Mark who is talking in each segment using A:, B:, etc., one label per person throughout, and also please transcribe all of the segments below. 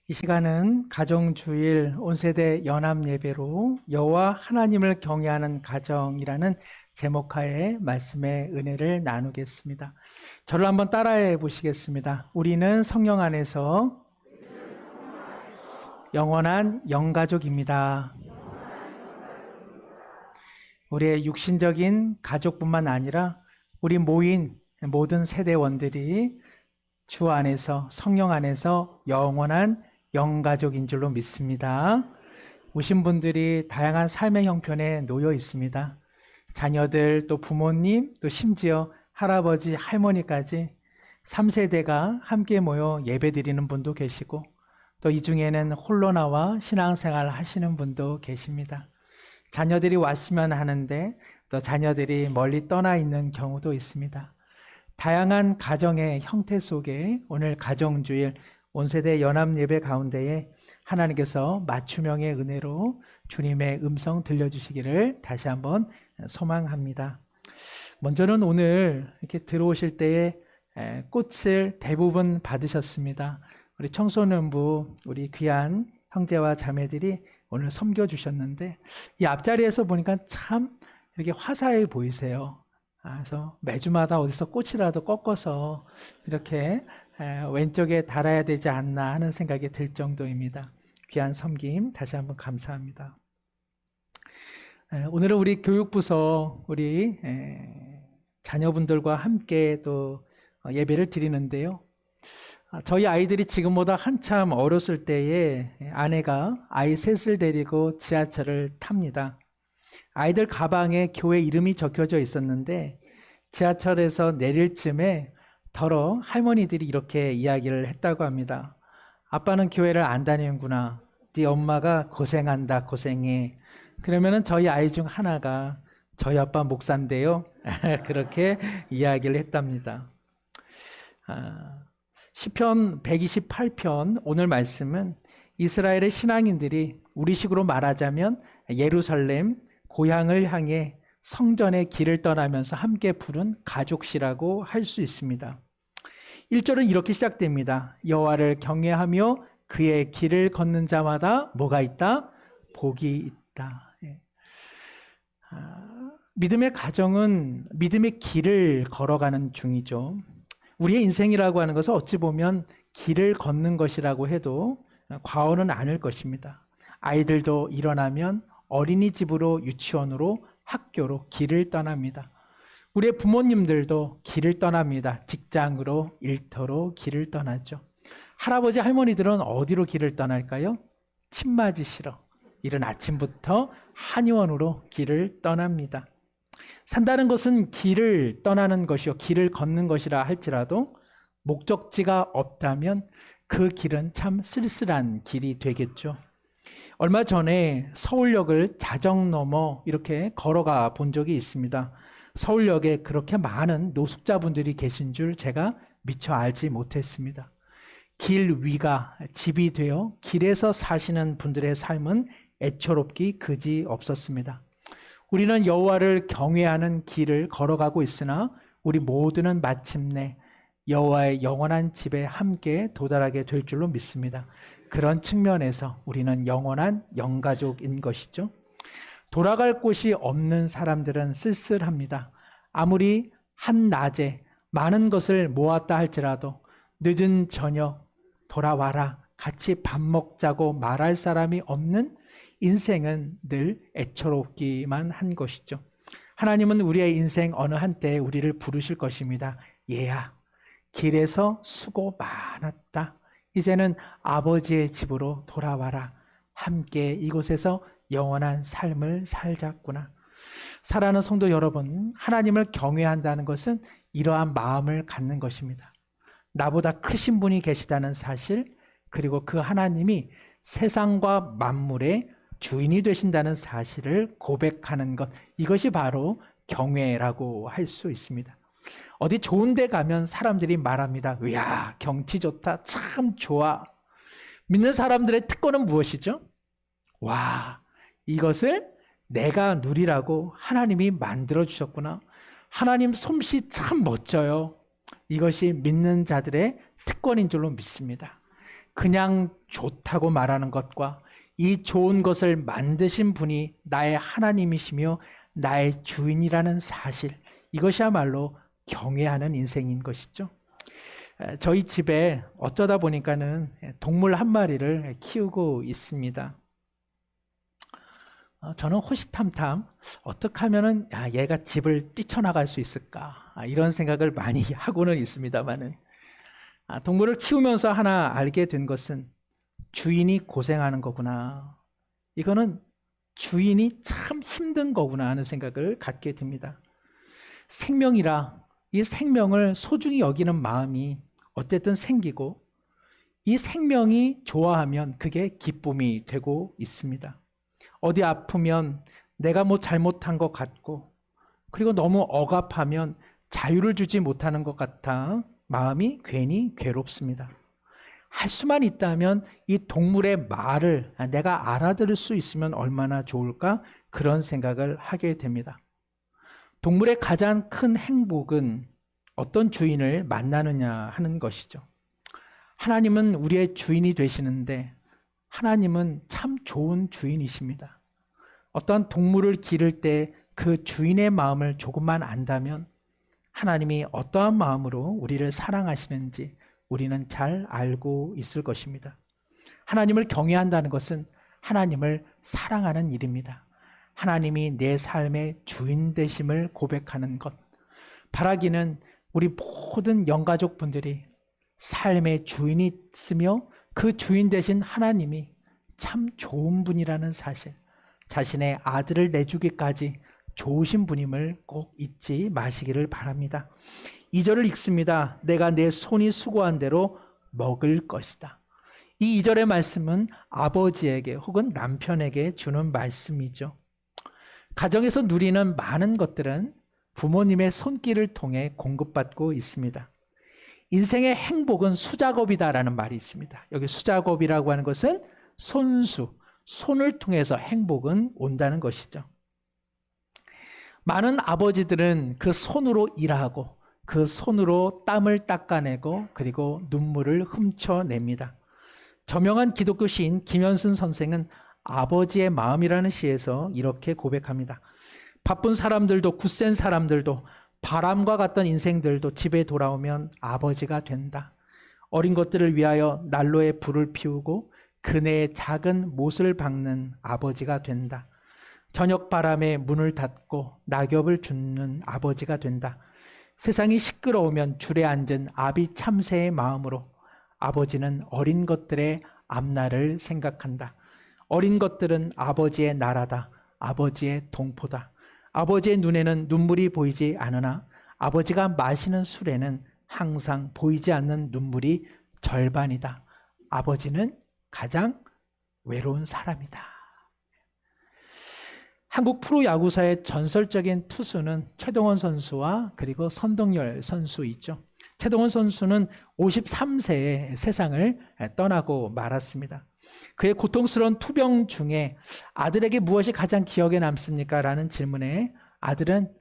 A: 이 시간은 가정주일 온세대 연합예배로 여호와 하나님을 경외하는 가정이라는 제목하에 말씀의 은혜를 나누겠습니다. 저를 한번 따라해 보시겠습니다. 우리는 성령 안에서 영원한 영가족입니다. 우리의 육신적인 가족뿐만 아니라 우리 모인 모든 세대원들이 주 안에서 성령 안에서 영원한 영가족인 줄로 믿습니다. 오신 분들이 다양한 삶의 형편에 놓여 있습니다. 자녀들, 또 부모님, 또 심지어 할아버지, 할머니까지 3세대가 함께 모여 예배드리는 분도 계시고, 또 이 중에는 홀로 나와 신앙생활 하시는 분도 계십니다. 자녀들이 왔으면 하는데 또 자녀들이 멀리 떠나 있는 경우도 있습니다. 다양한 가정의 형태 속에 오늘 가정주일 온세대 연합예배 가운데에 하나님께서 맞춤형의 은혜로 주님의 음성 들려주시기를 다시 한번 소망합니다. 먼저는 오늘 이렇게 들어오실 때에 꽃을 대부분 받으셨습니다. 우리 청소년부, 우리 귀한 형제와 자매들이 오늘 섬겨주셨는데 이 앞자리에서 보니까 참 이렇게 화사해 보이세요. 그래서 매주마다 어디서 꽃이라도 꺾어서 이렇게 왼쪽에 달아야 되지 않나 하는 생각이 들 정도입니다. 귀한 섬김 다시 한번 감사합니다. 오늘은 우리 교육부서 우리 자녀분들과 함께 또 예배를 드리는데요. 저희 아이들이 지금보다 한참 어렸을 때에 아내가 아이 셋을 데리고 지하철을 탑니다. 아이들 가방에 교회 이름이 적혀져 있었는데 지하철에서 내릴 쯤에 더러 할머니들이 이렇게 이야기를 했다고 합니다. 아빠는 교회를 안 다니는구나. 네 엄마가 고생한다, 고생해. 그러면은 저희 아이 중 하나가 저희 아빠 목사인데요. 그렇게 이야기를 했답니다. 시편 128편 오늘 말씀은 이스라엘의 신앙인들이 우리식으로 말하자면 예루살렘 고향을 향해 성전의 길을 떠나면서 함께 부른 가족시라고 할 수 있습니다. 1절은 이렇게 시작됩니다. 여호와를 경외하며 그의 길을 걷는 자마다 뭐가 있다? 복이 있다. 믿음의 가정은 믿음의 길을 걸어가는 중이죠. 우리의 인생이라고 하는 것은 어찌 보면 길을 걷는 것이라고 해도 과언은 아닐 것입니다. 아이들도 일어나면 어린이집으로 유치원으로 학교로 길을 떠납니다. 우리의 부모님들도 길을 떠납니다. 직장으로 일터로 길을 떠나죠. 할아버지 할머니들은 어디로 길을 떠날까요? 침 맞으시러 이른 아침부터 한의원으로 길을 떠납니다. 산다는 것은 길을 떠나는 것이요 길을 걷는 것이라 할지라도 목적지가 없다면 그 길은 참 쓸쓸한 길이 되겠죠. 얼마 전에 서울역을 자정 넘어 이렇게 걸어가 본 적이 있습니다. 서울역에 그렇게 많은 노숙자분들이 계신 줄 제가 미처 알지 못했습니다. 길 위가 집이 되어 길에서 사시는 분들의 삶은 애처롭기 그지 없었습니다. 우리는 여호와를 경외하는 길을 걸어가고 있으나 우리 모두는 마침내 여호와의 영원한 집에 함께 도달하게 될 줄로 믿습니다. 그런 측면에서 우리는 영원한 영가족인 것이죠. 돌아갈 곳이 없는 사람들은 쓸쓸합니다. 아무리 한낮에 많은 것을 모았다 할지라도 늦은 저녁 돌아와라 같이 밥 먹자고 말할 사람이 없는 인생은 늘 애처롭기만 한 것이죠. 하나님은 우리의 인생 어느 한때에 우리를 부르실 것입니다. 얘야, 길에서 수고 많았다. 이제는 아버지의 집으로 돌아와라. 함께 이곳에서 영원한 삶을 살자꾸나. 사랑하는 성도 여러분, 하나님을 경외한다는 것은 이러한 마음을 갖는 것입니다. 나보다 크신 분이 계시다는 사실, 그리고 그 하나님이 세상과 만물의 주인이 되신다는 사실을 고백하는 것, 이것이 바로 경외라고 할 수 있습니다. 어디 좋은 데 가면 사람들이 말합니다. 이야, 경치 좋다. 참 좋아. 믿는 사람들의 특권은 무엇이죠? 와, 이것을 내가 누리라고 하나님이 만들어 주셨구나. 하나님 솜씨 참 멋져요. 이것이 믿는 자들의 특권인 줄로 믿습니다. 그냥 좋다고 말하는 것과 이 좋은 것을 만드신 분이 나의 하나님이시며 나의 주인이라는 사실, 이것이야말로 경외하는 인생인 것이죠. 저희 집에 어쩌다 보니까는 동물 한 마리를 키우고 있습니다. 저는 호시탐탐 어떻게 하면은 얘가 집을 뛰쳐나갈 수 있을까, 이런 생각을 많이 하고는 있습니다만은, 동물을 키우면서 하나 알게 된 것은 주인이 고생하는 거구나, 이거는 주인이 참 힘든 거구나 하는 생각을 갖게 됩니다. 생명이라 이 생명을 소중히 여기는 마음이 어쨌든 생기고, 이 생명이 좋아하면 그게 기쁨이 되고 있습니다. 어디 아프면 내가 뭐 잘못한 것 같고, 그리고 너무 억압하면 자유를 주지 못하는 것 같아 마음이 괜히 괴롭습니다. 할 수만 있다면 이 동물의 말을 내가 알아들을 수 있으면 얼마나 좋을까, 그런 생각을 하게 됩니다. 동물의 가장 큰 행복은 어떤 주인을 만나느냐 하는 것이죠. 하나님은 우리의 주인이 되시는데 하나님은 참 좋은 주인이십니다. 어떤 동물을 기를 때 그 주인의 마음을 조금만 안다면 하나님이 어떠한 마음으로 우리를 사랑하시는지 우리는 잘 알고 있을 것입니다. 하나님을 경외한다는 것은 하나님을 사랑하는 일입니다. 하나님이 내 삶의 주인 되심을 고백하는 것. 바라기는 우리 모든 영가족 분들이 삶의 주인이 있으며 그 주인 되신 하나님이 참 좋은 분이라는 사실, 자신의 아들을 내주기까지 좋으신 분임을 꼭 잊지 마시기를 바랍니다. 2절을 읽습니다. 내가 내 손이 수고한 대로 먹을 것이다. 이 2절의 말씀은 아버지에게 혹은 남편에게 주는 말씀이죠. 가정에서 누리는 많은 것들은 부모님의 손길을 통해 공급받고 있습니다. 인생의 행복은 수작업이다라는 말이 있습니다. 여기 수작업이라고 하는 것은 손수, 손을 통해서 행복은 온다는 것이죠. 많은 아버지들은 그 손으로 일하고 그 손으로 땀을 닦아내고 그리고 눈물을 훔쳐냅니다. 저명한 기독교 시인 김현순 선생은 아버지의 마음이라는 시에서 이렇게 고백합니다. 바쁜 사람들도 굳센 사람들도 바람과 같던 인생들도 집에 돌아오면 아버지가 된다. 어린 것들을 위하여 난로에 불을 피우고 그네의 작은 못을 박는 아버지가 된다. 저녁 바람에 문을 닫고 낙엽을 줍는 아버지가 된다. 세상이 시끄러우면 줄에 앉은 아비 참새의 마음으로 아버지는 어린 것들의 앞날을 생각한다. 어린 것들은 아버지의 나라다. 아버지의 동포다. 아버지의 눈에는 눈물이 보이지 않으나 아버지가 마시는 술에는 항상 보이지 않는 눈물이 절반이다. 아버지는 가장 외로운 사람이다. 한국 프로야구사의 전설적인 투수는 최동원 선수와 그리고 선동열 선수이죠. 최동원 선수는 53세에 세상을 떠나고 말았습니다. 그의 고통스러운 투병 중에 아들에게 무엇이 가장 기억에 남습니까? 라는 질문에 아들은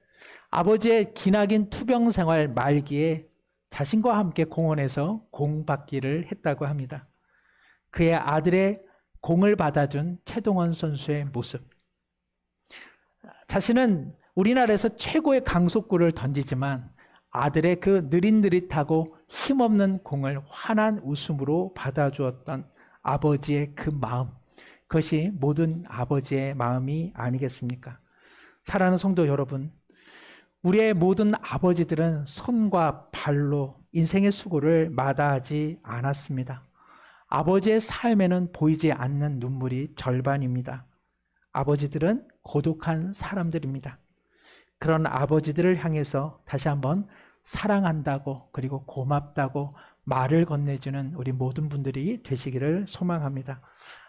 A: 아버지의 기나긴 투병 생활 말기에 자신과 함께 공원에서 공 받기를 했다고 합니다. 그의 아들의 공을 받아준 최동원 선수의 모습. 자신은 우리나라에서 최고의 강속구를 던지지만 아들의 그 느릿느릿하고 힘없는 공을 환한 웃음으로 받아주었던 아버지의 그 마음, 그것이 모든 아버지의 마음이 아니겠습니까? 사랑하는 성도 여러분, 우리의 모든 아버지들은 손과 발로 인생의 수고를 마다하지 않았습니다. 아버지의 삶에는 보이지 않는 눈물이 절반입니다. 아버지들은 고독한 사람들입니다. 그런 아버지들을 향해서 다시 한번 사랑한다고 그리고 고맙다고 말을 건네주는 우리 모든 분들이 되시기를 소망합니다.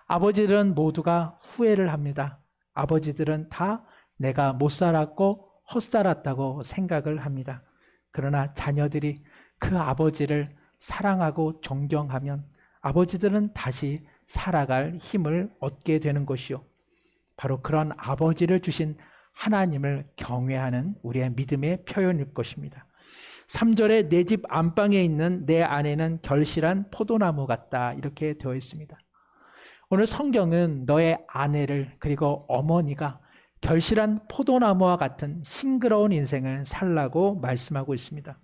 A: 아버지들은 모두가 후회를 합니다. 아버지들은 다 내가 못 살았고 헛살았다고 생각을 합니다. 그러나 자녀들이 그 아버지를 사랑하고 존경하면 아버지들은 다시 살아갈 힘을 얻게 되는 것이요. 바로 그런 아버지를 주신 하나님을 경외하는 우리의 믿음의 표현일 것입니다. 3절에 내 집 안방에 있는 내 아내는 결실한 포도나무 같다 이렇게 되어 있습니다. 오늘 성경은 너의 아내를 그리고 어머니가 결실한 포도나무와 같은 싱그러운 인생을 살라고 말씀하고 있습니다.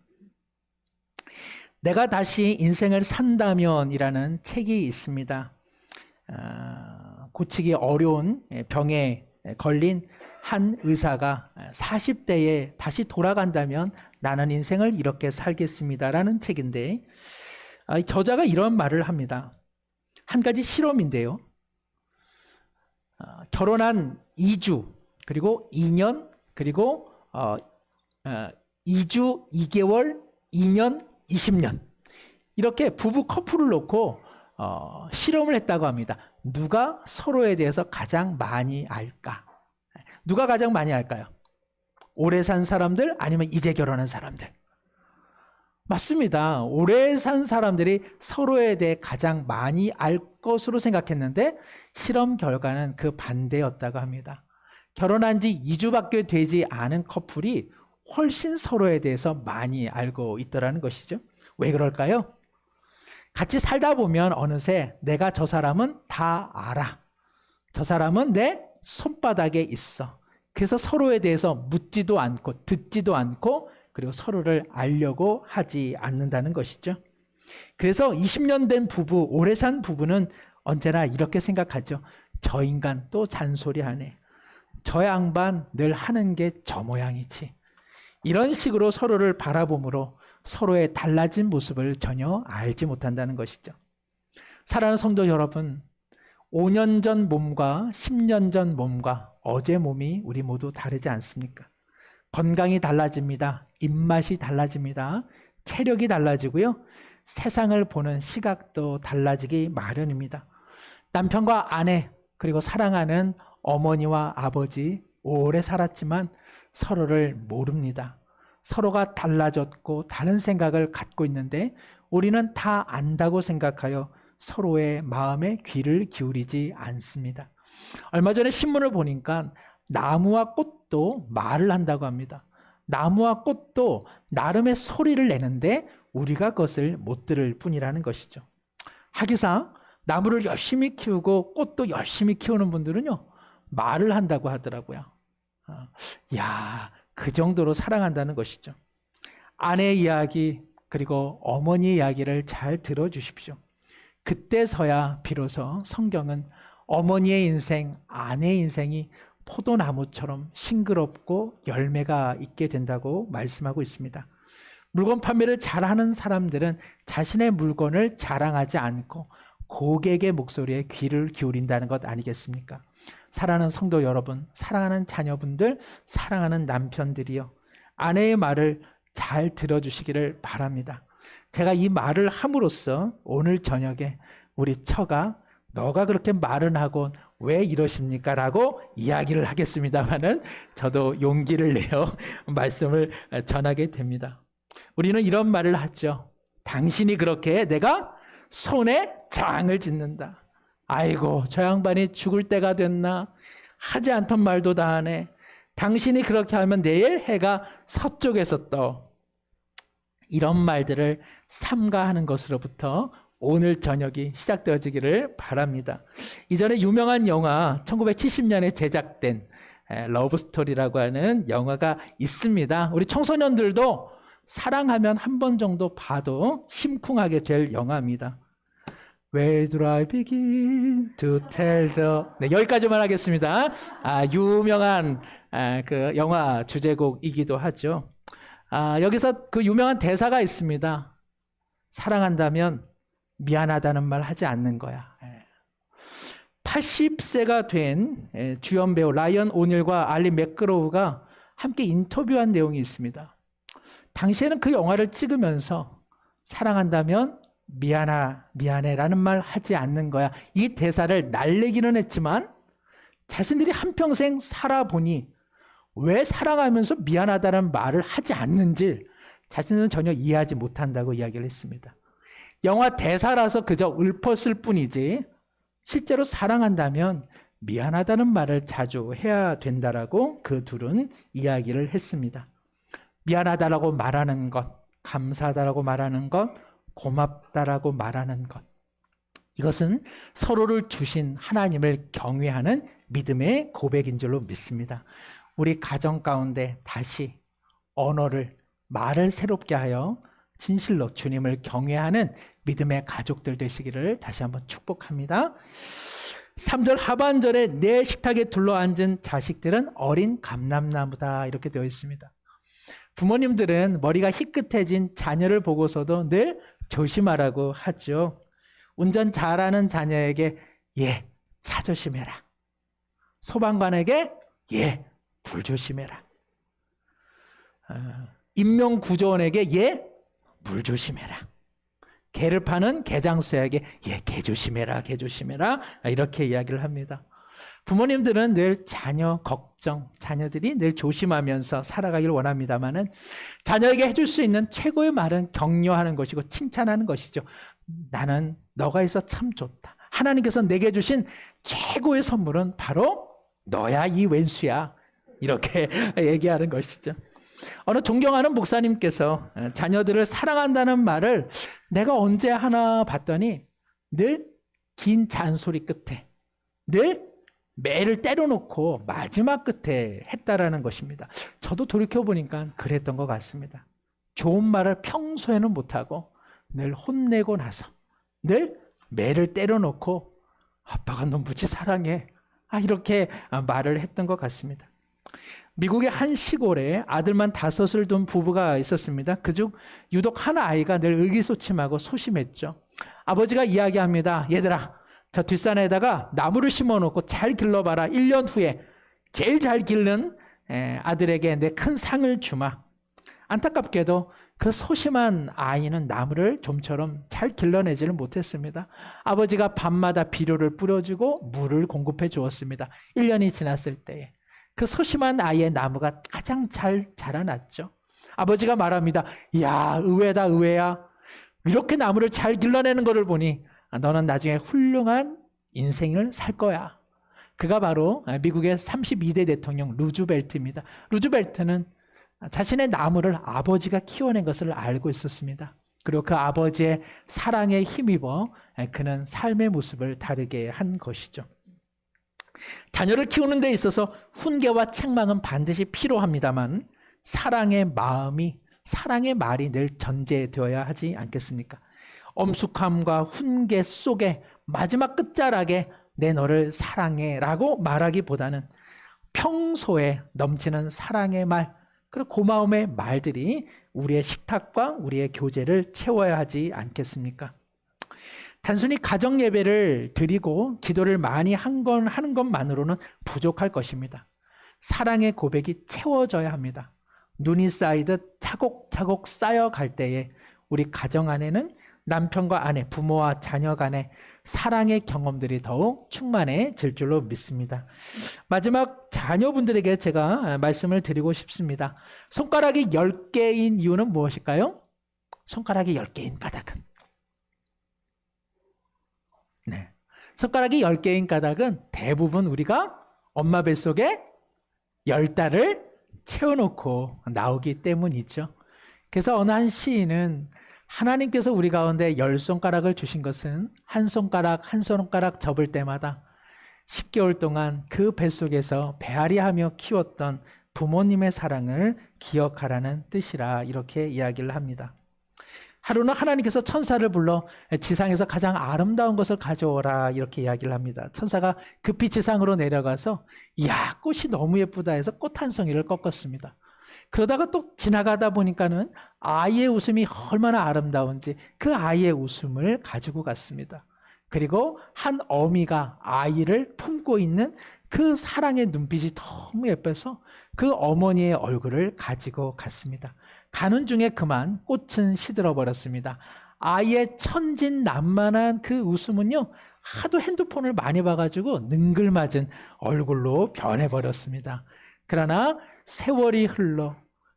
A: 내가 다시 인생을 산다면이라는 책이 있습니다. 고치기 어려운 병에 걸린 한 의사가 40대에 다시 돌아간다면 나는 인생을 이렇게 살겠습니다라는 책인데, 저자가 이런 말을 합니다. 한 가지 실험인데요. 결혼한 2주 그리고 2년 그리고 2주 2개월 2년 20년 이렇게 부부 커플을 놓고 실험을 했다고 합니다. 누가 서로에 대해서 가장 많이 알까? 누가 가장 많이 알까요? 오래 산 사람들 아니면 이제 결혼한 사람들? 맞습니다. 오래 산 사람들이 서로에 대해 가장 많이 알 것으로 생각했는데 실험 결과는 그 반대였다고 합니다. 결혼한 지 2주밖에 되지 않은 커플이 훨씬 서로에 대해서 많이 알고 있더라는 것이죠. 왜 그럴까요? 같이 살다 보면 어느새 내가 저 사람은 다 알아. 저 사람은 내 손바닥에 있어. 그래서 서로에 대해서 묻지도 않고 듣지도 않고 그리고 서로를 알려고 하지 않는다는 것이죠. 그래서 20년 된 부부, 오래 산 부부는 언제나 이렇게 생각하죠. 저 인간 또 잔소리하네. 저 양반 늘 하는 게 저 모양이지. 이런 식으로 서로를 바라봄으로 서로의 달라진 모습을 전혀 알지 못한다는 것이죠. 사랑하는 성도 여러분, 5년 전 몸과 10년 전 몸과 어제 몸이 우리 모두 다르지 않습니까? 건강이 달라집니다. 입맛이 달라집니다. 체력이 달라지고요. 세상을 보는 시각도 달라지기 마련입니다. 남편과 아내 그리고 사랑하는 어머니와 아버지 오래 살았지만 서로를 모릅니다. 서로가 달라졌고 다른 생각을 갖고 있는데 우리는 다 안다고 생각하여 서로의 마음에 귀를 기울이지 않습니다. 얼마 전에 신문을 보니까 나무와 꽃도 말을 한다고 합니다. 나무와 꽃도 나름의 소리를 내는데 우리가 그것을 못 들을 뿐이라는 것이죠. 하기사 나무를 열심히 키우고 꽃도 열심히 키우는 분들은요, 말을 한다고 하더라고요. 그 정도로 사랑한다는 것이죠. 아내의 이야기 그리고 어머니의 이야기를 잘 들어주십시오. 그때서야 비로소 성경은 어머니의 인생, 아내의 인생이 포도나무처럼 싱그럽고 열매가 있게 된다고 말씀하고 있습니다. 물건 판매를 잘하는 사람들은 자신의 물건을 자랑하지 않고 고객의 목소리에 귀를 기울인다는 것 아니겠습니까? 사랑하는 성도 여러분, 사랑하는 자녀분들, 사랑하는 남편들이요, 아내의 말을 잘 들어주시기를 바랍니다. 제가 이 말을 함으로써 오늘 저녁에 우리 처가 너가 그렇게 말은 하고 왜 이러십니까? 라고 이야기를 하겠습니다마는 저도 용기를 내어 말씀을 전하게 됩니다. 우리는 이런 말을 하죠. 당신이 그렇게 해 내가 손에 장을 짓는다. 아이고 저 양반이 죽을 때가 됐나? 하지 않던 말도 다 하네. 당신이 그렇게 하면 내일 해가 서쪽에서 떠. 이런 말들을 삼가하는 것으로부터 오늘 저녁이 시작되어지기를 바랍니다. 이전에 유명한 영화 1970년에 제작된 러브스토리라고 하는 영화가 있습니다. 우리 청소년들도 사랑하면 한 번 정도 봐도 심쿵하게 될 영화입니다. Where do I begin to tell the... 네, 여기까지만 하겠습니다. 유명한 그 영화 주제곡이기도 하죠. 여기서 그 유명한 대사가 있습니다. 사랑한다면 미안하다는 말 하지 않는 거야. 80세가 된 주연 배우 라이언 오닐과 알리 맥그로우가 함께 인터뷰한 내용이 있습니다. 당시에는 그 영화를 찍으면서 사랑한다면 미안해라는 말 하지 않는 거야. 이 대사를 날리기는 했지만 자신들이 한평생 살아보니 왜 사랑하면서 미안하다는 말을 하지 않는지 자신은 전혀 이해하지 못한다고 이야기를 했습니다. 영화 대사라서 그저 읊었을 뿐이지 실제로 사랑한다면 미안하다는 말을 자주 해야 된다라고 그 둘은 이야기를 했습니다. 미안하다라고 말하는 것, 감사하다라고 말하는 것, 고맙다라고 말하는 것. 이것은 서로를 주신 하나님을 경외하는 믿음의 고백인 줄로 믿습니다. 우리 가정 가운데 다시 언어를, 말을 새롭게 하여 진실로 주님을 경외하는 믿음의 가족들 되시기를 다시 한번 축복합니다. 3절 하반절에 내 식탁에 둘러앉은 자식들은 어린 감람나무다 이렇게 되어 있습니다. 부모님들은 머리가 희끗해진 자녀를 보고서도 늘 조심하라고 하죠. 운전 잘하는 자녀에게 차 조심해라. 소방관에게 불 조심해라. 인명구조원에게 물 조심해라. 개를 파는 개장수에게 개 조심해라, 개 조심해라. 이렇게 이야기를 합니다. 부모님들은 늘 자녀 걱정, 자녀들이 늘 조심하면서 살아가기를 원합니다만은 자녀에게 해줄 수 있는 최고의 말은 격려하는 것이고 칭찬하는 것이죠. 나는 너가 있어 참 좋다. 하나님께서 내게 주신 최고의 선물은 바로 너야, 이 왼수야. 이렇게 얘기하는 것이죠. 어느 존경하는 목사님께서 자녀들을 사랑한다는 말을 내가 언제 하나 봤더니 늘 긴 잔소리 끝에, 늘 매를 때려놓고 마지막 끝에 했다라는 것입니다. 저도 돌이켜보니까 그랬던 것 같습니다. 좋은 말을 평소에는 못하고 늘 혼내고 나서 늘 매를 때려놓고 아빠가 너 무지 사랑해. 이렇게 말을 했던 것 같습니다. 미국의 한 시골에 아들만 5을 둔 부부가 있었습니다. 그중 유독 한 아이가 늘 의기소침하고 소심했죠. 아버지가 이야기합니다. 얘들아, 저 뒷산에다가 나무를 심어놓고 잘 길러봐라. 1년 후에 제일 잘 기른 아들에게 내 큰 상을 주마. 안타깝게도 그 소심한 아이는 나무를 좀처럼 잘 길러내지를 못했습니다. 아버지가 밤마다 비료를 뿌려주고 물을 공급해 주었습니다. 1년이 지났을 때에 그 소심한 아이의 나무가 가장 잘 자라났죠. 아버지가 말합니다. 이야, 의외다, 의외야. 이렇게 나무를 잘 길러내는 것을 보니 너는 나중에 훌륭한 인생을 살 거야. 그가 바로 미국의 32대 대통령 루즈벨트입니다. 루즈벨트는 자신의 나무를 아버지가 키워낸 것을 알고 있었습니다. 그리고 그 아버지의 사랑에 힘입어 그는 삶의 모습을 다르게 한 것이죠. 자녀를 키우는 데 있어서 훈계와 책망은 반드시 필요합니다만 사랑의 마음이, 사랑의 말이 늘 전제되어야 하지 않겠습니까? 엄숙함과 훈계 속에 마지막 끝자락에 내 너를 사랑해 라고 말하기보다는 평소에 넘치는 사랑의 말, 그리고 고마움의 말들이 우리의 식탁과 우리의 교제를 채워야 하지 않겠습니까? 단순히 가정 예배를 드리고 기도를 많이 하는 것만으로는 부족할 것입니다. 사랑의 고백이 채워져야 합니다. 눈이 쌓이듯 차곡차곡 쌓여갈 때에 우리 가정 안에는 남편과 아내, 부모와 자녀 간의 사랑의 경험들이 더욱 충만해질 줄로 믿습니다. 마지막 자녀분들에게 제가 말씀을 드리고 싶습니다. 손가락이 10개인 이유는 무엇일까요? 손가락이 10개인 까닭은. 네. 손가락이 10개인 까닭은 대부분 우리가 엄마 뱃속에 10달을 채워놓고 나오기 때문이죠. 그래서 어느 한 시인은 하나님께서 우리 가운데 10손가락을 주신 것은 한 손가락 한 손가락 접을 때마다 10개월 동안 그 뱃속에서 배앓이하며 키웠던 부모님의 사랑을 기억하라는 뜻이라 이렇게 이야기를 합니다. 하루는 하나님께서 천사를 불러 지상에서 가장 아름다운 것을 가져오라 이렇게 이야기를 합니다. 천사가 급히 지상으로 내려가서 이야, 꽃이 너무 예쁘다 해서 꽃 한 송이를 꺾었습니다. 그러다가 또 지나가다 보니까는 아이의 웃음이 얼마나 아름다운지 그 아이의 웃음을 가지고 갔습니다. 그리고 한 어미가 아이를 품고 있는 그 사랑의 눈빛이 너무 예뻐서 그 어머니의 얼굴을 가지고 갔습니다. 가는 중에 그만 꽃은 시들어 버렸습니다. 아이의 천진난만한 그 웃음은요, 하도 핸드폰을 많이 봐가지고 능글맞은 얼굴로 변해버렸습니다. 그러나 세월이 흘러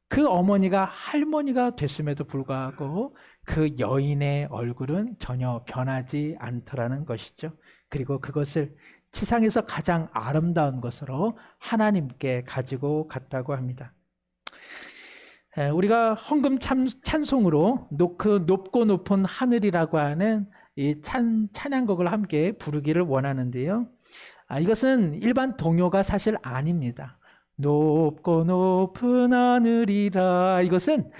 A: 그 어머니가 할머니가 됐음에도 불구하고 그 여인의 얼굴은 전혀 변하지 않더라는 것이죠. 그리고 그것을 지상에서 가장 아름다운 것으로 하나님께 가지고 갔다고 합니다. 우리가 헌금 찬송으로 높고 높은 하늘이라고 하는 이 찬양곡을 함께 부르기를 원하는데요. 이것은 일반 동요가 사실 아닙니다. 높고 높은 하늘이라, 이것은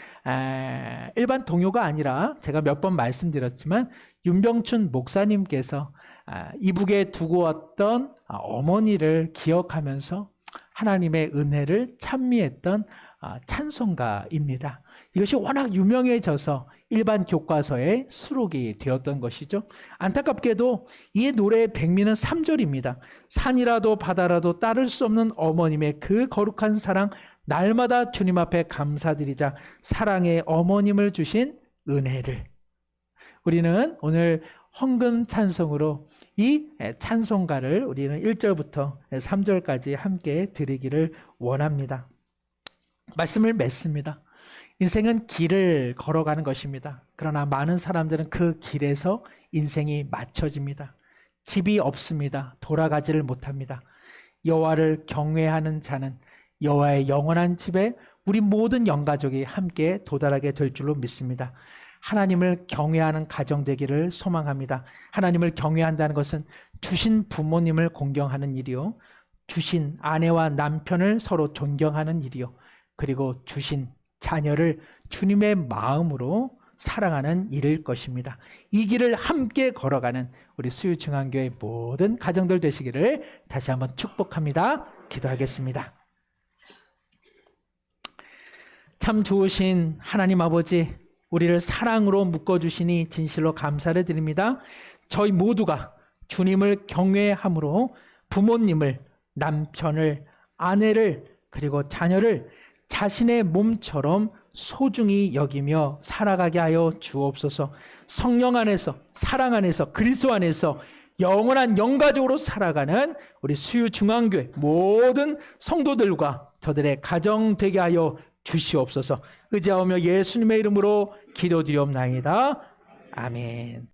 A: 일반 동요가 아니라 제가 몇 번 말씀드렸지만 윤병춘 목사님께서 이북에 두고 왔던 어머니를 기억하면서 하나님의 은혜를 찬미했던 찬송가입니다. 이것이 워낙 유명해져서 일반 교과서에 수록이 되었던 것이죠. 안타깝게도 이 노래의 백미는 3절입니다. 산이라도 바다라도 따를 수 없는 어머님의 그 거룩한 사랑, 날마다 주님 앞에 감사드리자. 사랑의 어머님을 주신 은혜를. 우리는 오늘 헌금 찬송으로 이 찬송가를 우리는 1절부터 3절까지 함께 드리기를 원합니다. 말씀을 맺습니다. 인생은 길을 걸어가는 것입니다. 그러나 많은 사람들은 그 길에서 인생이 맞춰집니다. 집이 없습니다. 돌아가지를 못합니다. 여호와를 경외하는 자는 여호와의 영원한 집에 우리 모든 영가족이 함께 도달하게 될 줄로 믿습니다. 하나님을 경외하는 가정 되기를 소망합니다. 하나님을 경외한다는 것은 주신 부모님을 공경하는 일이요, 주신 아내와 남편을 서로 존경하는 일이요, 그리고 주신 자녀를 주님의 마음으로 사랑하는 일일 것입니다. 이 길을 함께 걸어가는 우리 수유중앙교회 모든 가정들 되시기를 다시 한번 축복합니다. 기도하겠습니다. 참 좋으신 하나님 아버지, 우리를 사랑으로 묶어주시니 진실로 감사를 드립니다. 저희 모두가 주님을 경외함으로 부모님을, 남편을, 아내를, 그리고 자녀를 자신의 몸처럼 소중히 여기며 살아가게 하여 주옵소서. 성령 안에서, 사랑 안에서, 그리스도 안에서 영원한 영가족으로 살아가는 우리 수유중앙교회 모든 성도들과 저들의 가정 되게 하여 주시옵소서. 의지하오며 예수님의 이름으로 기도드리옵나이다. 아멘.